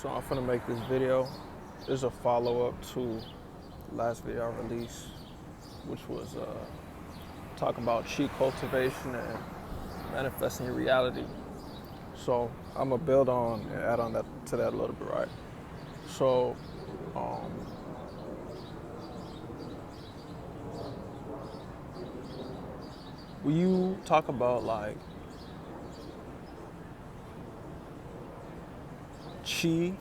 So I'm gonna make this video. This is a follow-up to the last video I released, which was talking about chi cultivation and manifesting your reality. So I'm gonna build on and add on that to that a little bit, right? So when you talk about like chi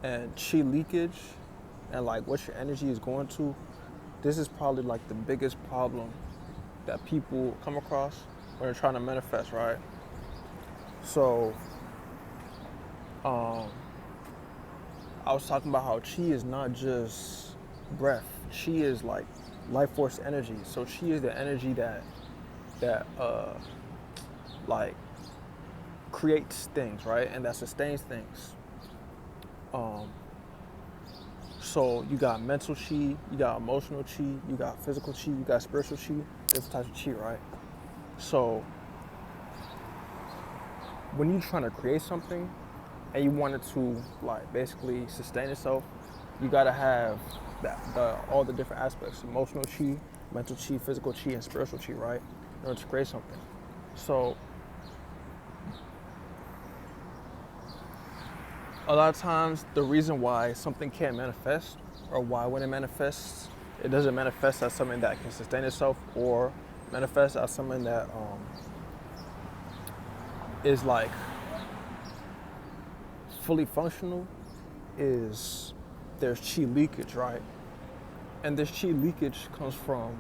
and chi leakage and like what your energy is going to, this is probably like the biggest problem that people come across when they're trying to manifest, right? So I was talking about how chi is not just breath. Chi is like life force energy. So chi is the energy that like creates things, right? And that sustains things. So you got mental chi, you got emotional chi, you got physical chi, you got spiritual chi, different types of chi, right? So when you're trying to create something and you want it to like basically sustain itself, you gotta have all the different aspects: emotional chi, mental chi, physical chi, and spiritual chi, right? In order to create something. So a lot of times the reason why something can't manifest, or why when it manifests, it doesn't manifest as something that can sustain itself or manifest as something that is like fully functional, is there's chi leakage, right? And this chi leakage comes from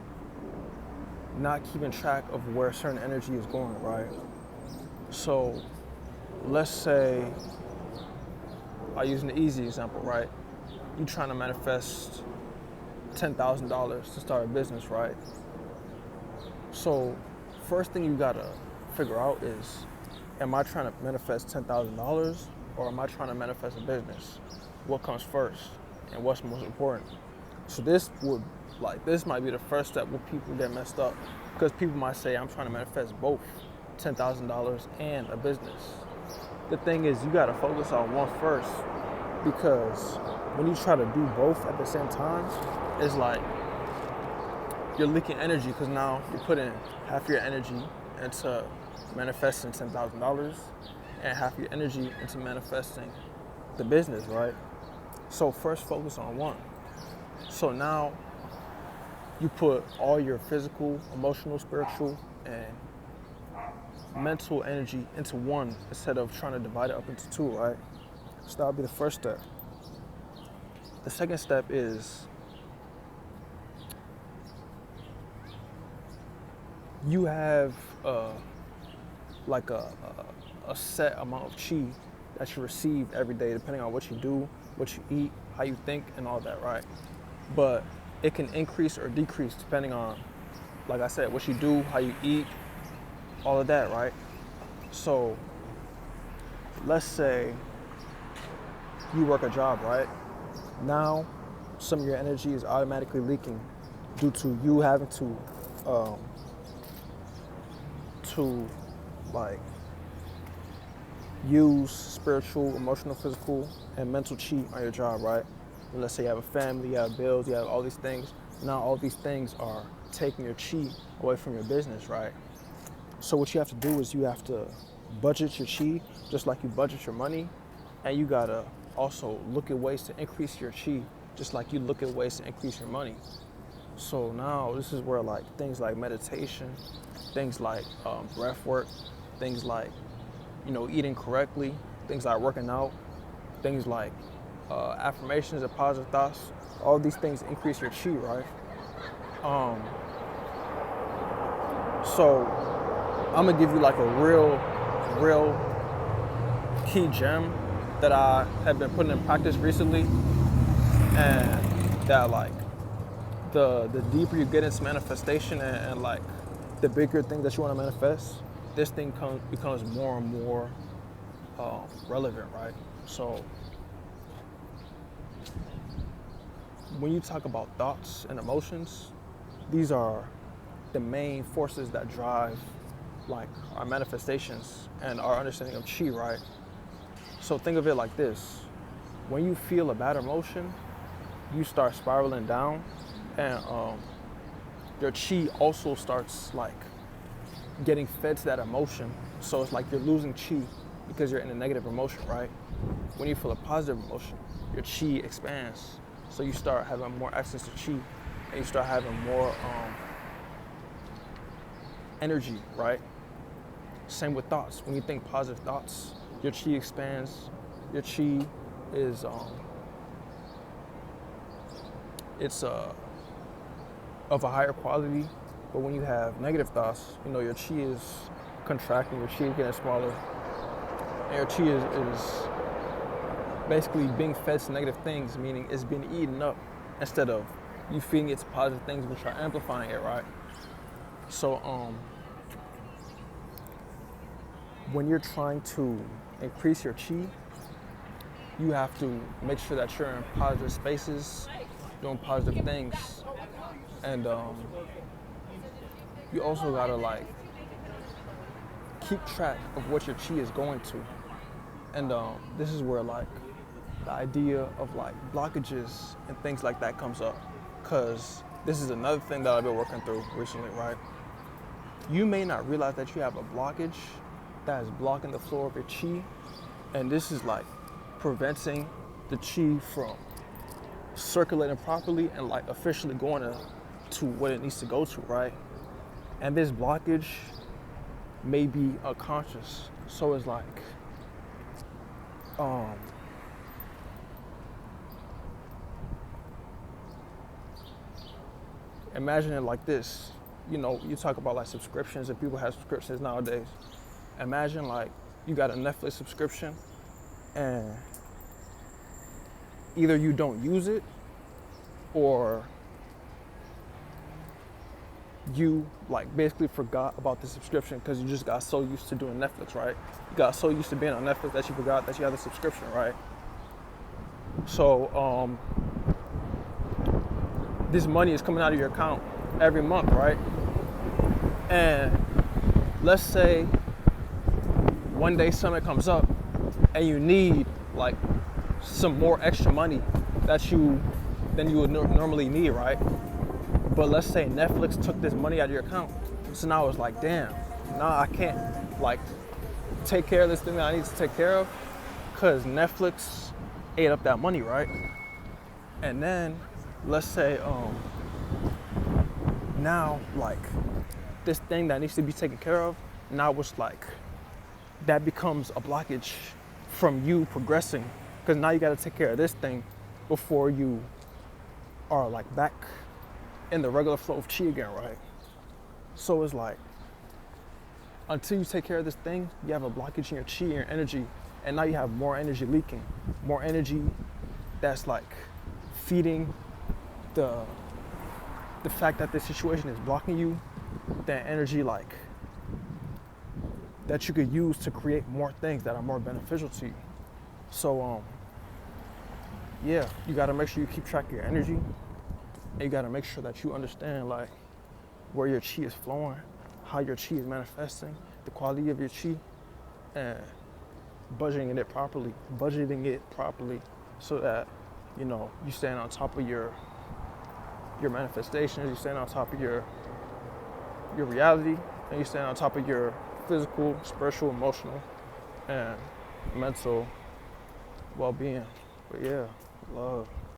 not keeping track of where certain energy is going, right? So let's say, I use an easy example, right? You trying to manifest $10,000 to start a business, right? So first thing you gotta figure out is, am I trying to manifest $10,000 or am I trying to manifest a business? What comes first and what's most important? So this might be the first step where people get messed up, because people might say, I'm trying to manifest both $10,000 and a business. The thing is, you gotta focus on one first, because when you try to do both at the same time, it's like you're leaking energy, because now you're putting half your energy into manifesting $10,000 and half your energy into manifesting the business, right? So first focus on one. So now you put all your physical, emotional, spiritual, and mental energy into one instead of trying to divide it up into two, right? So that'll be the first step. The second step is you have like a set amount of chi that you receive every day, depending on what you do, what you eat, how you think, and all that, right? But it can increase or decrease depending on, like I said, what you do, how you eat, all of that, right? So let's say you work a job, right? Now some of your energy is automatically leaking due to you having to like use spiritual, emotional, physical, and mental chi on your job, right? And let's say you have a family, you have bills, you have all these things. Now all these things are taking your chi away from your business, right? So what you have to do is you have to budget your chi just like you budget your money, and you gotta also look at ways to increase your chi just like you look at ways to increase your money. So now this is where like things like meditation, things like breath work, things like, you know, eating correctly, things like working out, things like affirmations and positive thoughts, all these things increase your chi, right? So I'm gonna give you like a real key gem that I have been putting in practice recently, and that like the deeper you get into manifestation and like the bigger thing that you want to manifest, this thing becomes more and more relevant, right? So when you talk about thoughts and emotions, these are the main forces that drive like our manifestations and our understanding of chi, right? So think of it like this. when you feel a bad emotion, you start spiraling down, and your chi also starts like getting fed to that emotion. So it's like you're losing chi because you're in a negative emotion, right? When you feel a positive emotion, your chi expands. So you start having more access to chi, and you start having more energy, right? Same with thoughts. When you think positive thoughts, your chi expands. Your chi is it's of a higher quality. But when you have negative thoughts, you know, your chi is contracting, your chi is getting smaller, and your chi is basically being fed to negative things, meaning it's being eaten up instead of you feeding it to positive things, which are amplifying it, right? So when you're trying to increase your chi, you have to make sure that you're in positive spaces, doing positive things, and you also gotta like keep track of what your chi is going to. And this is where like the idea of like blockages and things like that comes up, because this is another thing that I've been working through recently, right? You may not realize that you have a blockage that is blocking the flow of your chi, and this is like preventing the chi from circulating properly and like officially going to what it needs to go to, right? And this blockage may be unconscious. So it's like imagine it like this. You know, you talk about like subscriptions, and people have subscriptions nowadays. Imagine like you got a Netflix subscription, and either you don't use it, or you like basically forgot about the subscription because you just got so used to doing Netflix, right? You got so used to being on Netflix that you forgot that you had a subscription, right? So this money is coming out of your account every month, right? And let's say one day something comes up and you need like some more extra money than you would normally need, right? But let's say Netflix took this money out of your account. So now it's like, damn, I can't like take care of this thing that I need to take care of because Netflix ate up that money, right? And then let's say now like this thing that needs to be taken care of, now it's like that becomes a blockage from you progressing, because now you got to take care of this thing before you are like back in the regular flow of chi again, right? So it's like until you take care of this thing, you have a blockage in your chi and your energy, and now you have more energy leaking, more energy that's like feeding the fact that this situation is blocking you, that energy like that you could use to create more things that are more beneficial to you. So yeah, you got to make sure you keep track of your energy, and you got to make sure that you understand like where your chi is flowing, how your chi is manifesting, the quality of your chi, and budgeting it properly so that, you know, you stand on top of your manifestations, you stand on top of your reality, and you stand on top of your physical, spiritual, emotional, and mental well-being. But yeah, love.